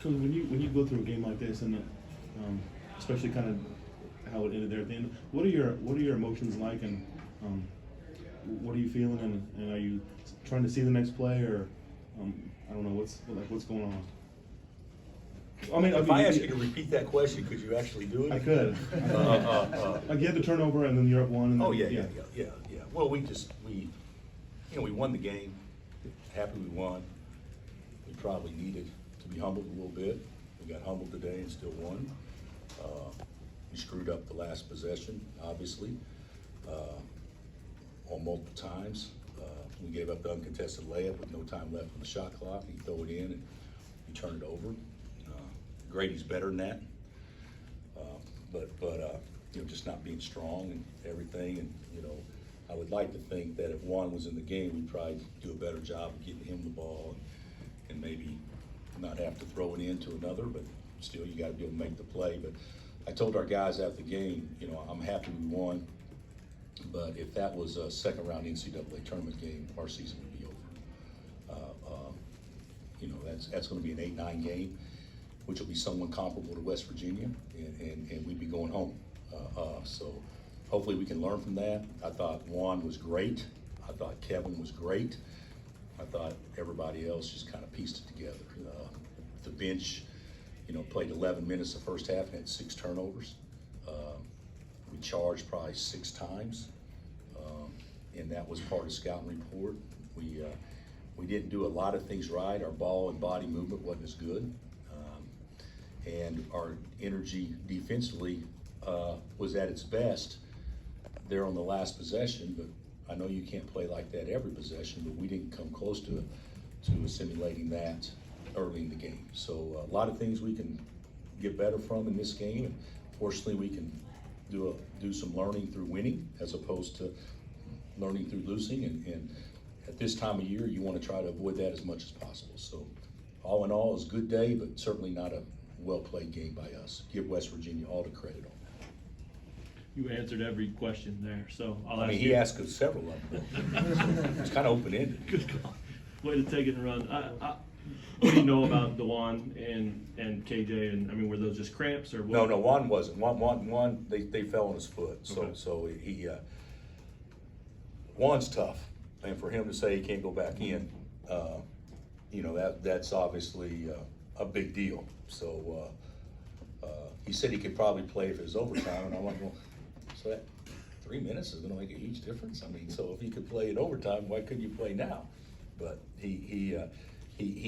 Coach, when you go through a game like this, and especially kind of how it ended there at the end, what are your emotions like, and what are you feeling, and are you trying to see the next play, or I don't know what's going on? If I ask you to repeat that question, could you actually do it? I could. Like you had the turnover, and then you're up one. And then, Yeah. Well, we won the game. Happy we won. We probably needed to be humbled a little bit. We got humbled today and still won. We screwed up the last possession, obviously, on multiple times. We gave up the uncontested layup with no time left on the shot clock. He throw it in and we turn it over. Grady's better than that, but just not being strong and everything. And I would like to think that if Juan was in the game, we'd probably do a better job of getting him the ball and maybe not have to throw it into another. But still, you got to be able to make the play. But I told our guys after the game, I'm happy we won. But if that was a second round NCAA tournament game, our season would be over. That's going to be an 8-9 game, which will be somewhat comparable to West Virginia, and we'd be going home. So hopefully we can learn from that. I thought Juan was great. I thought Kevin was great. I thought everybody else just kind of pieced it together. The bench, played 11 minutes the first half and had 6 turnovers. We charged probably 6 times, and that was part of scouting report. We didn't do a lot of things right. Our ball and body movement wasn't as good. And our energy defensively was at its best there on the last possession, but I know you can't play like that every possession, but we didn't come close to assimilating that early in the game. So a lot of things we can get better from in this game, and fortunately we can do some learning through winning as opposed to learning through losing, and at this time of year you want to try to avoid that as much as possible. So all in all, it was a good day, but certainly not a well-played game by us. Give West Virginia all the credit on that. You answered every question there, so I'll ask you. He asked us several of them. It's kind of open-ended. Good call. Way to take it and run. What do you know about DeJuan and KJ? And were those just cramps or what? No, Juan wasn't. Juan, they fell on his foot. So Okay. so he Juan's tough, and for him to say he can't go back in, that's obviously a big deal. So he said he could probably play if it was overtime, and I'm like, well, so that 3 minutes is going to make a huge difference. So if he could play in overtime, why couldn't you play now? But he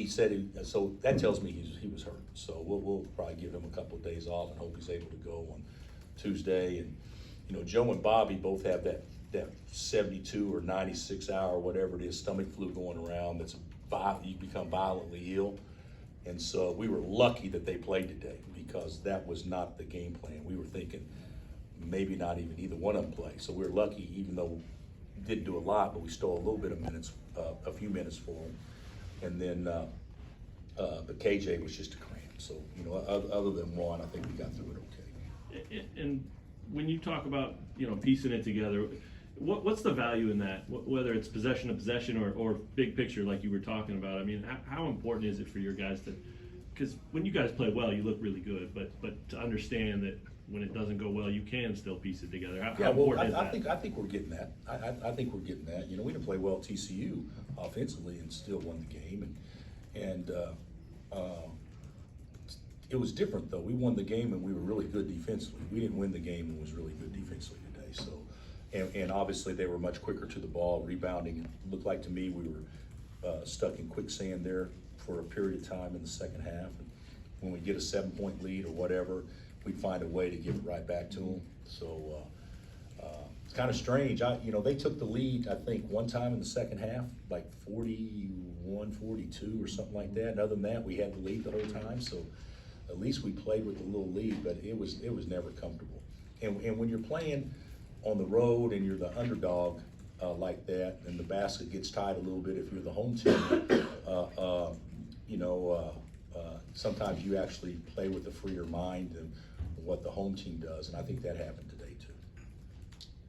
said so that tells me he was hurt. So we'll probably give him a couple of days off and hope he's able to go on Tuesday. And Joe and Bobby both have that 72 or 96 hour, whatever it is, stomach flu going around. You become violently ill. And so we were lucky that they played today because that was not the game plan. We were thinking maybe not even either one of them play. So we were lucky, even though we didn't do a lot, but we stole a little bit of minutes, a few minutes for them. And then, but KJ was just a cramp. So, other than Juan, I think we got through it okay. And when you talk about, piecing it together, what's the value in that? Whether it's possession to possession or big picture like you were talking about. How important is it for your guys to, because when you guys play well, you look really good, but to understand that when it doesn't go well, you can still piece it together. How important is that? I think we're getting that. I think we're getting that. We didn't play well at TCU offensively and still won the game, and it was different though. We won the game and we were really good defensively. We didn't win the game and was really good defensively today. So, and obviously they were much quicker to the ball, rebounding. It looked like to me we were stuck in quicksand there for a period of time in the second half. And when we get a 7-point lead or whatever, we'd find a way to give it right back to them. So it's kind of strange. They took the lead, I think, one time in the second half, like 41-42 or something like that. And other than that, we had the lead the whole time. So at least we played with a little lead, but it was never comfortable. And when you're playing on the road and you're the underdog like that, and the basket gets tied a little bit if you're the home team, sometimes you actually play with a freer mind than what the home team does, and I think that happened today too.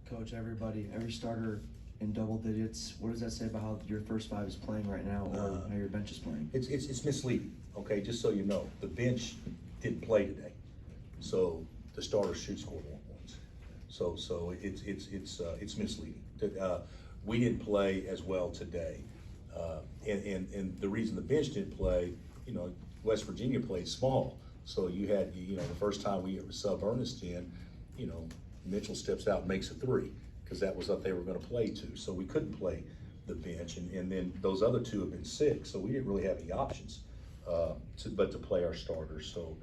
Coach, every starter in double digits, what does that say about how your first 5 is playing right now, or how your bench is playing? It's misleading. okay, just so you know, the bench didn't play today. So the starters should score more points. So it's misleading. We didn't play as well today. And the reason the bench didn't play, you know, West Virginia played small. So you had, you know, the first time we sub Ernest in, you know, Mitchell steps out and makes a three because that was what they were going to play to. So we couldn't play the bench. And then those other two have been sick. So we didn't really have any options but to play our starters. So,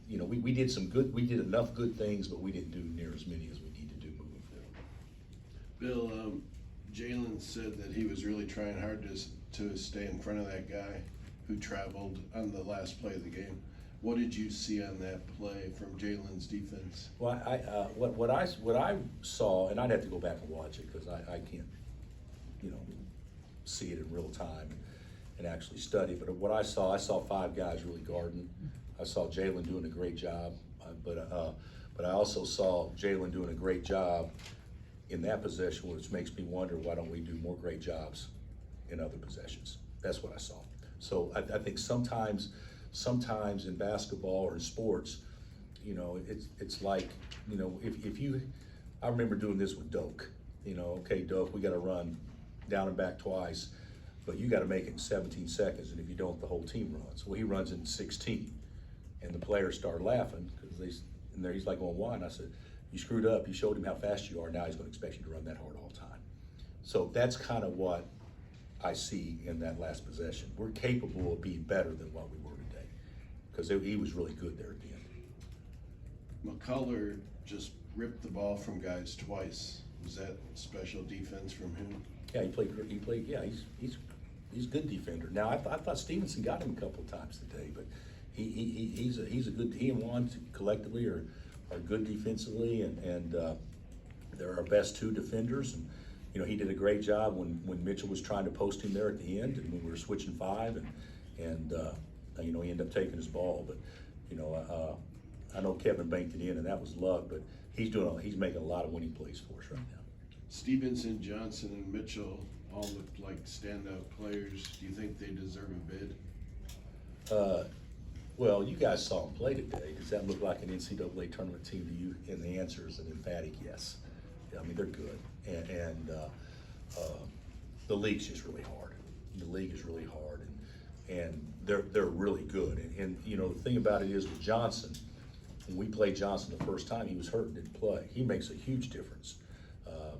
you know, we did enough good things, but we didn't do near as many as we need to do moving forward. Bill, Jalen said that he was really trying hard to stay in front of that guy who traveled on the last play of the game. What did you see on that play from Jalen's defense? Well, what I saw, and I'd have to go back and watch it because I can't, you know, see it in real time and actually study. But what I saw five guys really guarding. I saw Jalen doing a great job, but I also saw Jalen doing a great job in that possession, which makes me wonder why don't we do more great jobs in other possessions. That's what I saw. So I think sometimes in basketball or in sports, you know, it's like, you know, if you, I remember doing this with Doak, you know, okay, Doak, we got to run down and back twice, but you got to make it in 17 seconds, and if you don't, the whole team runs. Well, he runs in 16, and the players start laughing because he's like, going, why? And I said, you screwed up. You showed him how fast you are. Now he's going to expect you to run that hard all the time. So that's kind of what I see in that last possession. We're capable of being better than what we were today because he was really good there at the end. McCullough just ripped the ball from guys twice. Was that special defense from him? Yeah, he played. Yeah, he's a good defender. Now I thought Stevenson got him a couple of times today, but he's a good. He and Juan collectively are good defensively, and they're our best two defenders. And you know, he did a great job when Mitchell was trying to post him there at the end, and when we were switching five, and you know, he ended up taking his ball. But you know, I know Kevin banked it in, and that was luck. But he's making a lot of winning plays for us right now. Stevenson, Johnson, and Mitchell all looked like standout players. Do you think they deserve a bid? Well, you guys saw them play today. Does that look like an NCAA tournament team to you? And the answer is an emphatic yes. I mean, they're good, and the league's just really hard. The league is really hard, and they're really good. And you know, the thing about it is with Johnson, when we played Johnson the first time, he was hurt and didn't play. He makes a huge difference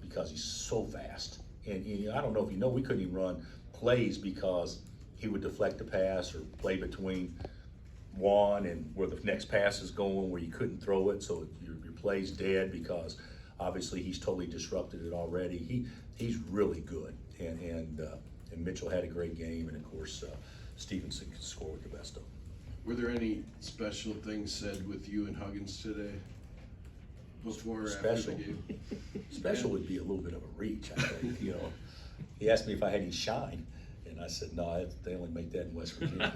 because he's so fast. And you know, I don't know if you know, we couldn't even run plays because he would deflect the pass or play between Juan and where the next pass is going, where you couldn't throw it, so your play's dead because obviously he's totally disrupted it already. He's really good, and Mitchell had a great game, and of course Stevenson can score with the best of them. Were there any special things said with you and Huggins today? Before or after the game? Special would be a little bit of a reach, I think. You know, he asked me if I had any shine, and I said no. They only make that in West Virginia.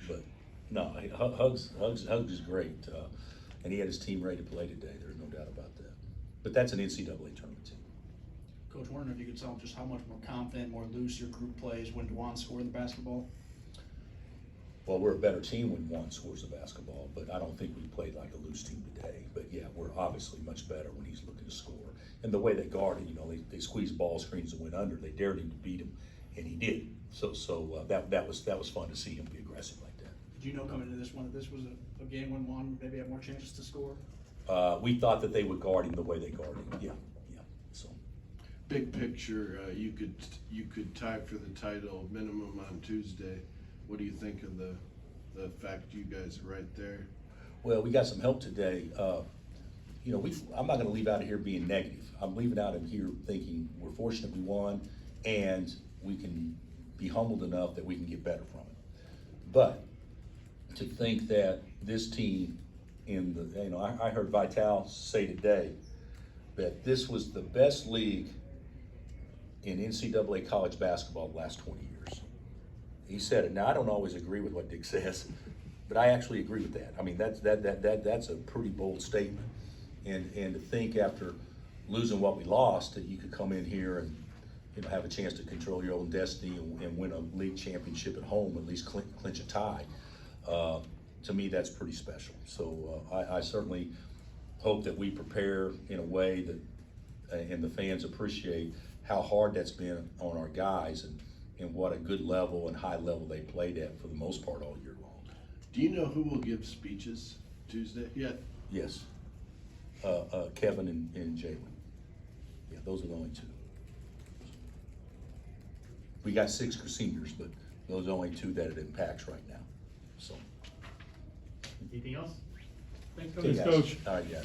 But no, Hugs is great, and he had his team ready to play today. There's no doubt about that. But that's an NCAA tournament team. Coach, wondering if you could tell just how much more confident, more loose your group plays when Juan scored in the basketball? Well, we're a better team when Juan scores the basketball, but I don't think we played like a loose team today. But yeah, we're obviously much better when he's looking to score. And the way they guarded, you know, they squeezed ball screens and went under. They dared him to beat him, and he did. So that was fun to see him be aggressive like that. Did you know coming into this one that this was a game when Juan maybe had more chances to score? We thought that they would guard him the way they guarded him. Yeah. So. Big picture, you could tie for the title minimum on Tuesday. What do you think of the fact you guys are right there? Well, we got some help today. You know, I'm not going to leave out of here being negative. I'm leaving out of here thinking we're fortunate we won, and we can be humbled enough that we can get better from it. But to think that this team I heard Vital say today that this was the best league in NCAA college basketball the last 20 years. He said it. Now, I don't always agree with what Dick says, but I actually agree with that. I mean, that's a pretty bold statement. And to think after losing what we lost that you could come in here have a chance to control your own destiny and win a league championship at home, at least clinch a tie. To me, that's pretty special. So I certainly hope that we prepare in a way that, and the fans appreciate how hard that's been on our guys and what a good level and high level they played at for the most part all year long. Do you know who will give speeches Tuesday yet? Yes. Kevin and Jalen. Yeah, those are the only two. We got 6 seniors, but those are the only 2 that it impacts right now. So. Anything else? Thanks, Okay, Coach. guys. All right, guys.